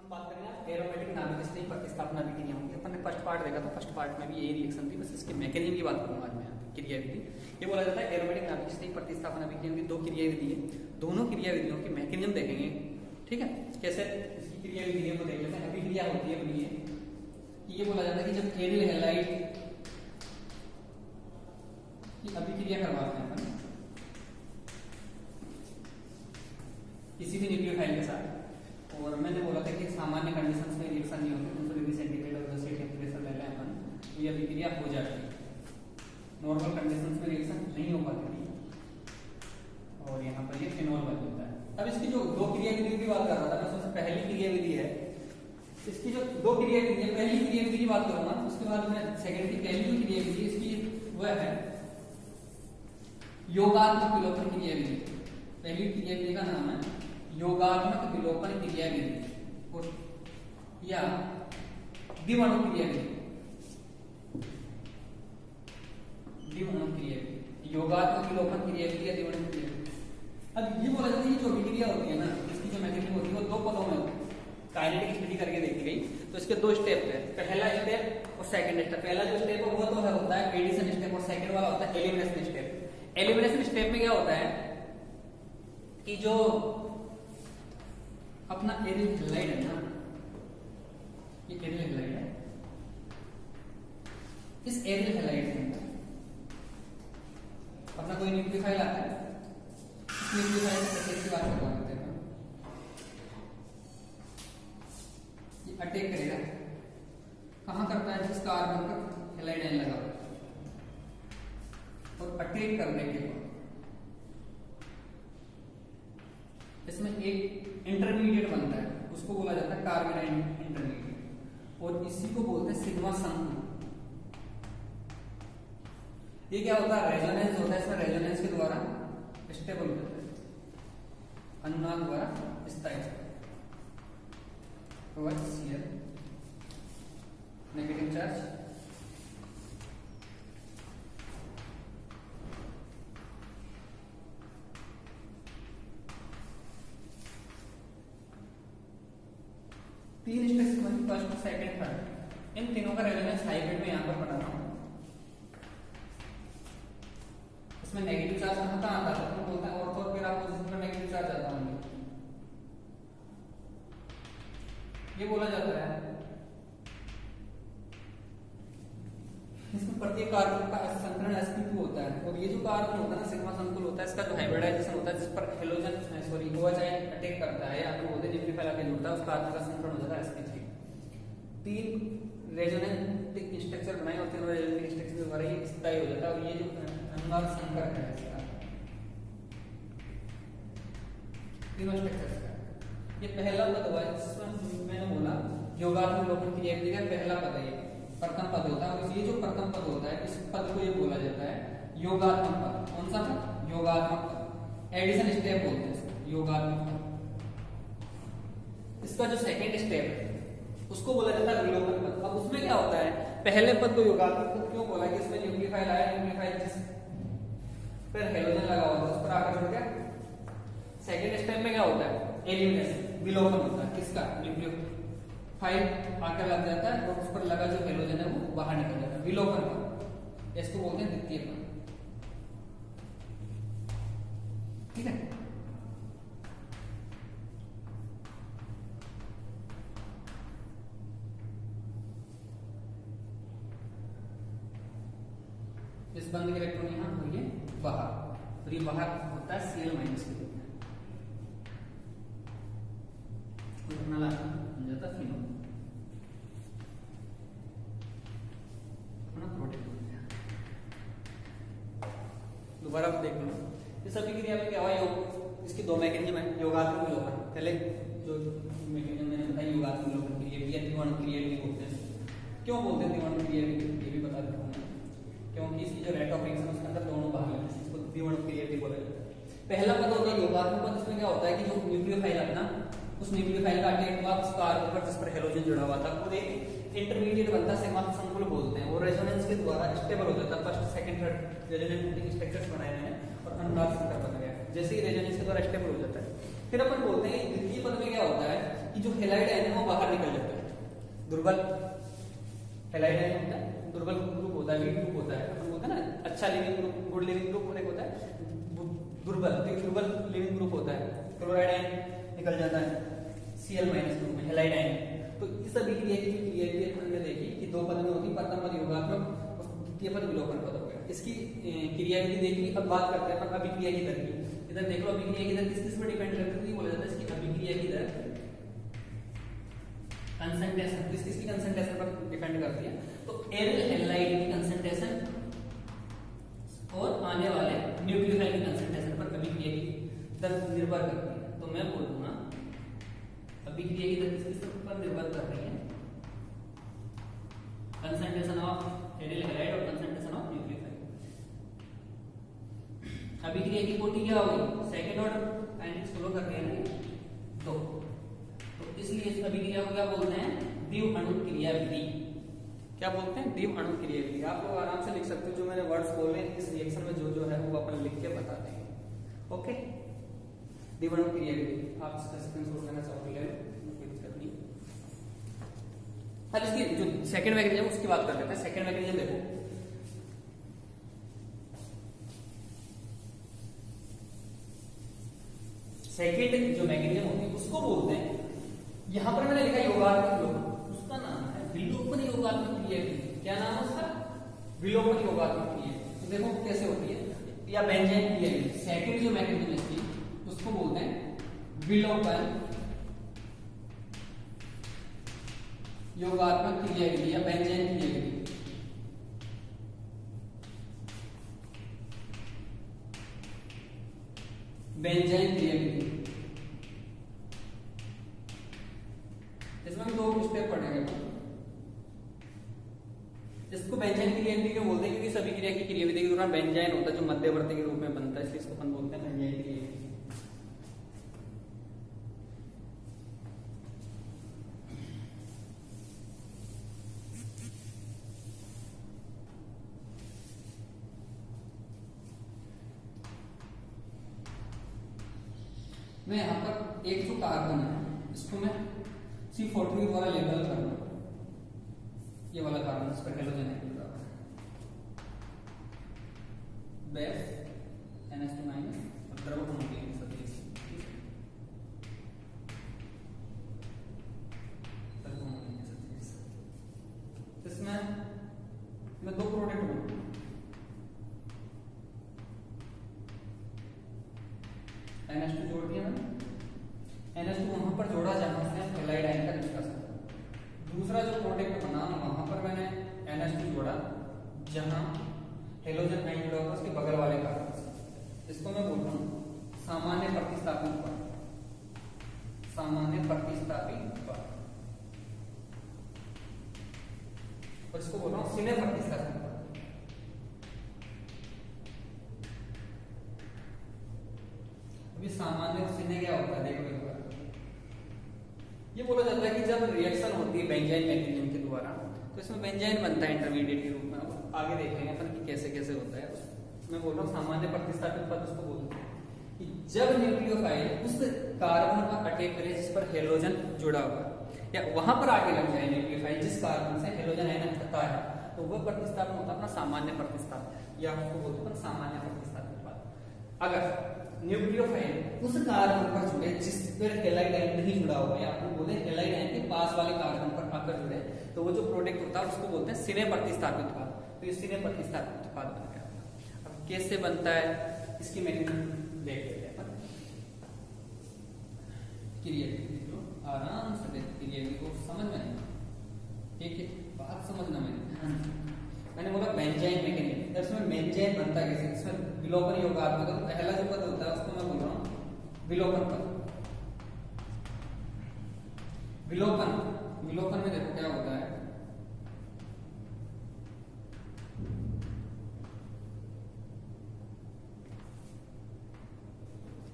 हम बात करेंगे आज एरोमेटिक नाभिक स्थिति प्रतिस्थापना विक्रियाओं की। अपन ने फर्स्ट पार्ट देखा था, फर्स्ट पार्ट में भी यही रिएक्शन थी, बस इसके मैकेनिज्म की बात करूंगा आज मैं। क्रिया विधि ये बोला जाता है एरोमेटिक नाभिक स्थिति प्रतिस्थापना विक्रियाओं की दो क्रिया विधि है, दोनों क्रिया विधियों के मैकेनिज्म देखेंगे। ठीक है, कैसे इसकी क्रिया विधि को देख लेते हैं। अभिक्रिया होती है अपनी ये बोला जाता है कि जब एरियल हैलाइड की अभिक्रिया करवाते हैं अपन किसी भी न्यूक्लियोफाइल के साथ, और मैंने बोला था कि सामान्य कंडीशंस में रिएक्शन नहीं होती, 200 डिग्री सेंटीग्रेड और 10 टेम्परेचर ले लें अपन तो ये अभिक्रिया हो जाती है। नॉर्मल कंडीशंस में रिएक्शन नहीं हो पाती थी और यहाँ पर ये फिनॉल बन जाता है। अब इसकी जो दो क्रिया विधि की बात कर रहा था मैं, सबसे पहली क्रिया विधि है इसकी जो दो क्रिया विधि है, पहली क्रिया विधि की बात करूंगा, उसके बाद में सेकंड की पहली जो क्रिया विधि इसकी वह है योगात्मक विलोपन क्रिया विधि। पहली क्रिया विधि का नाम है योगात्मक विलोपन क्रिया विधि या द्विअणु क्रिया विधि। द्विअणु क्रिया विधि, योगात्मक विलोपन क्रिया विधि या द्विअणु क्रिया विधि। अब ये बोला जाता है कि जो अभिक्रिया होती है ना, इसकी जो मैकेनिज्म होती है वो दो पदों में काइनेटिक स्टडी करके देखी गई। तो इसके दो स्टेप है, पहला स्टेप और सेकंड स्टेप। पहला जो स्टेप है वो तो होता है एडिशन स्टेप और सेकंड वाला होता है एलिमिनेशन स्टेप। एलिमिनेशन स्टेप में क्या होता है कि जो अपना एरियल हैलाइड है ना, ये एरियल हैलाइड है, इस एरियल हैलाइड के अंदर अपना कोई न्यूक्लियोफाइल आता है, इस न्यूक्लियोफाइल से कैसे की बात करवा लेते हैं। ये अटैक करेगा, कहां करता है, जिस कार्बन पर हैलाइड एन लगा और अटैक करने के बाद इसमें एक इंटरमीडिएट बनता है, उसको बोला जाता है कार्बोनाइल इंटरमीडिएट, और इसी को बोलते हैं सिग्मा संकुल। ये क्या होता है, रेजोनेंस होता है, इसमें रेजोनेंस के द्वारा स्टेबल होता है, अनुनाद द्वारा स्थायी। नेगेटिव चार्ज तीन स्टेप्स बनी, फर्स्ट सेकंड थर्ड, इन तीनों का रेजोनेंस हाइब्रिड में यहां पर बना रहा हूं। इसमें नेगेटिव चार्ज कहां आता है, तो बोलते हैं ऑर्थो और पैरा पोजीशन पर नेगेटिव चार्ज आता है। ये बोला जाता है इसमें प्रत्येक कार्बन का संकरण sp2 होता है, और ये जो कार्बन होता है ना सिग्मा संकुल होता है, इसका जो हाइब्रिडाइजेशन होता है जिस पर हेलोजन सॉरी OH अटैक करता है या फिर बोलते हैं न्यूक्लियोफाइल आके जुड़ता है, उस कार्बन का संकरण हो जाता है sp3। तीन रेजोनेंटिक स्ट्रक्चर बनाए होते हैं, रेजोनेंटिक स्ट्रक्चर के द्वारा ये स्थायी हो जाता है। और ये जो अनुनाद संकर है इसका, तीनों स्ट्रक्चर्स का ये पहला पद हुआ, जिसमें मैंने बोला योगात्मक विलोपन क्रिया विधि का पहला पद है, ये प्रथम पद होता है। और ये जो प्रथम पद होता है, इस पद को ये बोला जाता है योगात्मक पद। कौन सा पद, योगात्मक पद, एडिशन स्टेप बोलते हैं इसको, योगात्मक पद। इसका जो सेकंड स्टेप है उसको बोला जाता है विलोपन पद। अब उसमें क्या होता है, पहले पद को योगात्मक पद क्यों बोला कि इसमें न्यूक्लियोफाइल आया, न्यूक्लियोफाइल जिस पर हेलोजन लगा हुआ है उस पर आकर जुड़ गया। सेकंड स्टेप में क्या होता है, एलिमिनेशन, विलोपन होता है, किसका, न्यूक्लियोफाइल आकर लग जाता है और उस पर लगा जो हेलोजन है वो बाहर निकल जाता है, विलोपन पद। इसको बोलते हैं द्वितीय पद। ठीक है, इस बंद के इलेक्ट्रॉन यहां और ये बाहर, और ये बाहर होता है Cl- के रूप में, बन जाता फिनोल, दोबारा देख लो। इस अभिक्रिया में क्या हुआ, योग इसके दो मैकेनिज्म है, योगात्मक विलोपन। पहले जो मैकेनिज्म मैंने बताया योगात्मक विलोपन क्रिया विधि या द्विअणु क्रिया विधि बोलते हैं। क्यों बोलते हैं द्विअणु क्रिया विधि, ये भी बता देता हूं, क्योंकि इसकी जो रेट ऑफ रिएक्शन उसके अंदर दोनों भाग हैं, इसको द्विअणु क्रिया विधि बोला जाता है। पहला पद होता है योगात्मक पद, इसमें क्या होता है कि जो न्यूक्लियोफाइल अपना उस न्यूक्लियोफाइल का अटैक हुआ उस कार्बन पर जिस पर हेलोजन जुड़ा हुआ था, और एक इंटरमीडिएट बनता है सिग्मा संकुल बोलते हैं, वो रेजोनेंस के द्वारा स्टेबल हो जाता है। फर्स्ट सेकंड थर्ड रेजोनेंटिक स्ट्रक्चर्स बनाए हुए हैं और अनुनाद संकर बन गया, जैसे ही रेजोनेंस के द्वारा स्टेबल हो जाता है। फिर अपन बोलते हैं द्वितीय पद में क्या होता है कि जो हेलाइड आयन है वो बाहर निकल जाता है। दुर्बल हेलाइड आयन होता है, दुर्बल ग्रुप होता है, वीक ग्रुप होता है, अपन बोलते हैं ना अच्छा leaving group, good leaving group, और एक होता है दुर्बल, तो दुर्बल लिविंग ग्रुप होता है। क्लोराइड आयन निकल जाता है Cl- ग्रुप में, हेलाइड आयन। तो इस अभिक्रिया की जो क्रिया की अपन ने देखी कि दो पद में होती, प्रथम पद योगात्मक और द्वितीय पद विलोपन पद हो गया। इसकी क्रिया विधि देखी। अब बात करते हैं अपन अभिक्रिया की दर की। इधर देख लो अभिक्रिया की दर किस किस पर डिपेंड करती है, बोला जाता है इसकी अभिक्रिया की दर कंसंट्रेशन, किसकी कंसंट्रेशन पर डिपेंड करती है। तो एरियल हैलाइड की कंसंट्रेशन और आने वाले न्यूक्लियोफाइल की कंसंट्रेशन पर अभिक्रिया की दर निर्भर करती है। तो मैं बोलूंगा अभिक्रिया की दर किस पर निर्भर कर रही है, कंसंट्रेशन ऑफ एरियल हैलाइड और कंसंट्रेशन ऑफ न्यूक्लियोफाइल। अभिक्रिया की कोटि क्या होगी, सेकंड ऑर्डर आयनिक फ्लो कर रहे हैं दो, तो इसलिए इस अभिक्रिया को क्या बोलते हैं, द्विव अणु क्रिया विधि। क्या बोलते हैं, द्विव अणु क्रिया विधि। आप लोग आराम से लिख सकते हो, जो मैंने वर्ड्स बोले इस रिएक्शन में जो जो है वो अपन लिख के बता देंगे। ओके, द्विव अणु क्रिया विधि। आप इसका स्क्रीनशॉट लेना चाहोगे ले लो, कोई दिक्कत नहीं। अब इसकी जो सेकंड मैकेनिज्म उसकी बात कर लेते हैं। सेकंड मैकेनिज्म देखो, सेकंड जो मैकेनिज्म होती है उसको बोलते हैं, यहां पर मैंने लिखा योगात्मक विलोपन, उसका नाम है विलोपन योगात्मक क्रिया विधि। क्या नाम है उसका, विलोपन योगात्मक क्रिया। तो देखो कैसे होती है, या बेंजाइन क्रिया विधि। सेकंड जो मैकेनिज्म है इसकी उसको बोलते हैं विलोपन योगात्मक क्रिया विधि या बेंजाइन क्रिया विधि। बेंजाइन क्रिया विधि, इसमें दो स्टेप पढ़ेंगे। इसको बेंजाइन क्रिया विधि क्यों बोलते हैं, क्योंकि सभी क्रिया की क्रिया विधि के दौरान बेंजाइन होता है जो मध्यवर्ती के रूप में बनता है, इसलिए इसको अपन बोलते हैं बेंजाइन क्रिया विधि। मैं यहाँ पर एक जो कार्बन है इसको मैं C40 द्वारा लेबल कर रहा हूँ, ये वाला कार्बन इस पर हेलोजन है, बेस NH2 और द्रव होमोजेनिक सदिश। इसमें मैं दो प्रोडक्ट बनाऊंगा, NH2 जोड़ दिया मैंने, NH2 वहां पर जोड़ा जहां से हेलाइड आयन का निष्कासन। दूसरा जो प्रोडक्ट बना वहां पर मैंने NH2 जोड़ा जहां हेलोजन आयन जुड़ा हुआ उसके बगल वाले कार्बन से। इसको मैं बोल रहा हूं सामान्य प्रतिस्थापन पर, सामान्य प्रतिस्थापन पर, और इसको बोल रहा हूं सीने प्रतिस्थापन पर। अभी सामान्य और सीने क्या होता है देखो एक बार। ये बोला जाता है कि जब रिएक्शन होती है बेंजाइन मैकेनिज्म के द्वारा तो इसमें बेंजाइन बनता है इंटरमीडिएट के रूप में। अब आगे देखेंगे अपन कि कैसे कैसे होता है। मैं बोल रहा हूँ सामान्य प्रतिस्थापित पद उसको बोलते हैं कि जब न्यूक्लियोफाइल उस कार्बन पर अटैक करे जिस पर हेलोजन जुड़ा हुआ है, या वहां पर आगे लग जाए न्यूक्लियोफाइल जिस कार्बन से हेलोजन आयन हटता है, तो वह प्रतिस्थापन होता है अपना सामान्य प्रतिस्थापन, या उसको बोलते हैं सामान्य प्रतिस्थापित पद। अगर न्यूक्लियोफाइल उस कार्बन पर जुड़े जिस पर हेलाइड आयन नहीं जुड़ा हुआ है, आपको बोलते हैं हेलाइड आयन के पास वाले कार्बन पर आकर जुड़े, तो वो जो प्रोडक्ट होता है उसको बोलते हैं सिने प्रतिस्थापित उत्पाद। तो ये सिने प्रतिस्थापित उत्पाद बन गया। अब कैसे बनता है इसकी मैकेनिज्म देख लेते हैं अपन। क्रिया विधि आराम से देख, क्रिया विधि को समझ में नहीं, एक बात समझना मैंने बोला बेंजाइन मैकेनिज्म, इसमें बेंजाइन बनता है कैसे, इसमें विलोपन योगात्मक तो पहला जो पद होता है उसको मैं बोल रहा हूँ विलोपन पद। विलोपन में देखो क्या होता है,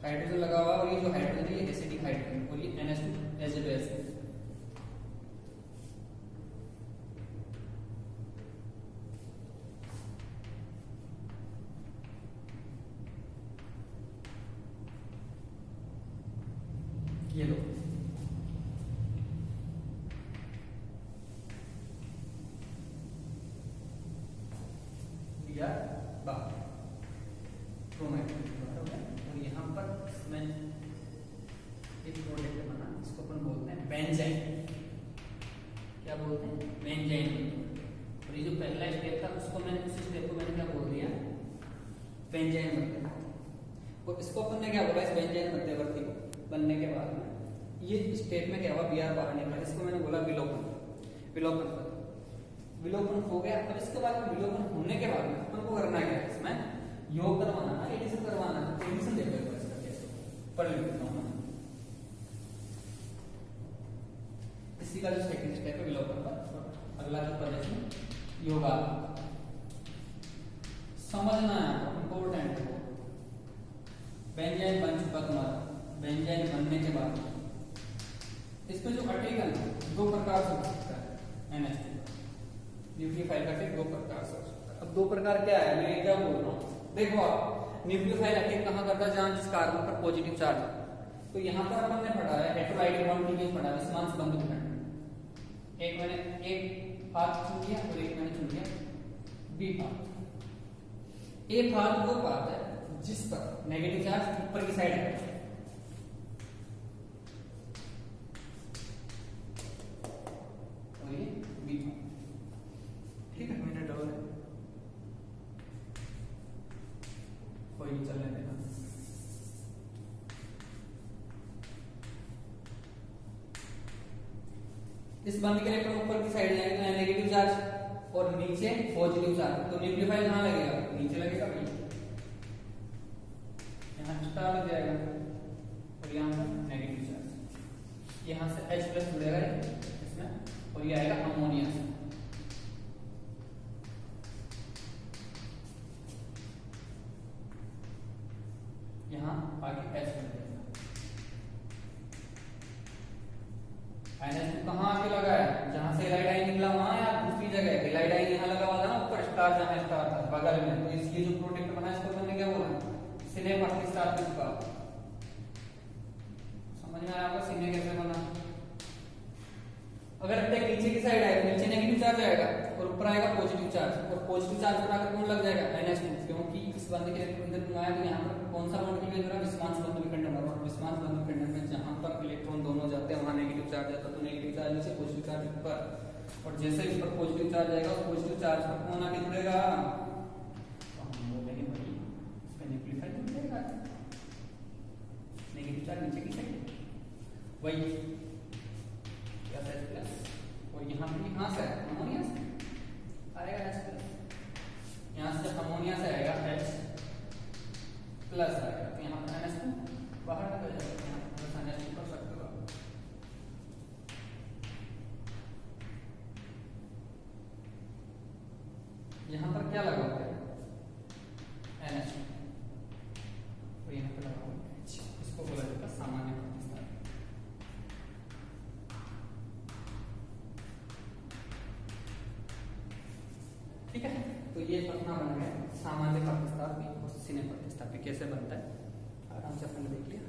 हाइड्रोजन लगा हुआ और ये जो हाइड्रोजन है ये एसिडिक हाइड्रोजन और ये NH2 एज ए बेस है। ये लो ये प्रोडक्ट बना, इसको अपन बोलते हैं बेंजाइन। क्या बोलते हैं? बेंजाइन। और ये जो पहला स्टेप था उसको मैंने, उसी स्टेप को मैंने क्या बोल दिया? बेंजाइन मध्यवर्ती। और इसको अपन ने क्या बोला, इस बेंजाइन मध्यवर्ती को बनने के बाद में ये स्टेप में क्या हुआ, Br बाहर निकला, इसको मैंने बोला विलोपन। विलोपन विलोपन हो गया। अब इसके बाद में विलोपन होने के बाद में अपन को करना क्या है, इसमें योग करवाना है, एडिशन करवाना है। एडिशन देखो एक बार इसका कैसे पढ़ लेता हूं मैं। इसी का जो सेकंड स्टेप है विलोपन का, अगला जो प्रदर्शन योगा समझना है, इंपॉर्टेंट है। बेंजाइन बन चुका तुम्हारा, बेंजाइन बनने के बाद इसमें जो आर्टिकल दो प्रकार से हो सकता है, NH2 न्यूक्लियोफाइल का अटैक दो प्रकार से हो सकता है। अब दो प्रकार क्या है, मैं क्या बोल रहा हूँ, देखो आप न्यूक्लियोफाइल अटैक कहाँ करता है, जहां जिस कार्बन पर पॉजिटिव चार्ज है। तो यहाँ पर अपन ने पढ़ा है हेटेरोआइडिक बॉन्ड के लिए पढ़ा है विस्मांस बंधु विखंडन। एक मैंने एक पाथ चुन लिया और एक मैंने चुन लिया बी पाथ। ए पाथ वो पाथ है जिस पर नेगेटिव चार्ज ऊपर की साइड है, और ये बी पाथ। ठीक है, मिनट और है, कोई नहीं, चलने देना। इस बंद के इलेक्ट्रॉन ऊपर की साइड जाएंगे तो नेगेटिव चार्ज और नीचे पॉजिटिव चार्ज। तो न्यूक्लियोफाइल कहां लगेगा, नीचे लगेगा भाई, यहाँ स्टार लग जाएगा और यहाँ पर नेगेटिव चार्ज। यहाँ से H+ जुड़ेगा इसमें और ये आएगा अमोनिया से। यहाँ आगे H बन जाएगा। NH2 कहाँ आके लगा है, जहां से इलाइडाइन निकला वहां, या दूसरी जगह इलाइडाइन यहाँ लगा हुआ था ना ऊपर, स्टार जहां स्टार था बगल में। तो इसलिए जो प्रोडक्ट बना इसको मैंने क्या बोला, सिने पर स्टार के ऊपर। समझ में आया होगा सिने कैसे बना। अगर अटैक नीचे की साइड आएगा, नीचे नेगेटिव चार्ज आएगा और ऊपर आएगा पॉजिटिव चार्ज, और पॉजिटिव चार्ज पर आकर कौन लग जाएगा, NH2, क्योंकि इस बंद के इलेक्ट्रॉन इधर घुमाया तो यहाँ पर कौन सा बॉन्ड क्रिएट हो रहा है, विस्मांस बंधु विखंडन। और विस्मांस बंधु विखंडन में जहां पर इलेक्ट्रॉन दोनों जाते हैं वहां नेगेटिव चार्ज आता है, तो नेगेटिव चार्ज नीचे पॉजिटिव चार्ज ऊपर। और जैसे इस पर पॉजिटिव चार्ज आएगा उस पॉजिटिव चार्ज पर कौन आके जुड़ेगा, तो हम बोलेंगे भाई इसका न्यूक्लियोफाइल जुड़ेगा, नेगेटिव चार्ज नीचे की साइड वही H+, और यहाँ पे कहां से आएगा, अमोनिया से आएगा H+। यहाँ से जब अमोनिया से आएगा H+ आएगा तो यहाँ पर NH2 बाहर निकल जाएगा, यहाँ पर NH2 कर सकते हो। यहाँ पर क्या लगा हुआ है, NH2, और यहाँ पे लगा हुआ है H। इसको बोला जाता है सामान्य प्रतिस्थापन। ठीक है, तो ये अपना बन गया सामान्य प्रतिस्थापी और सिने प्रतिस्थापी कैसे बनता है, आराम से अपन ने देख लिया।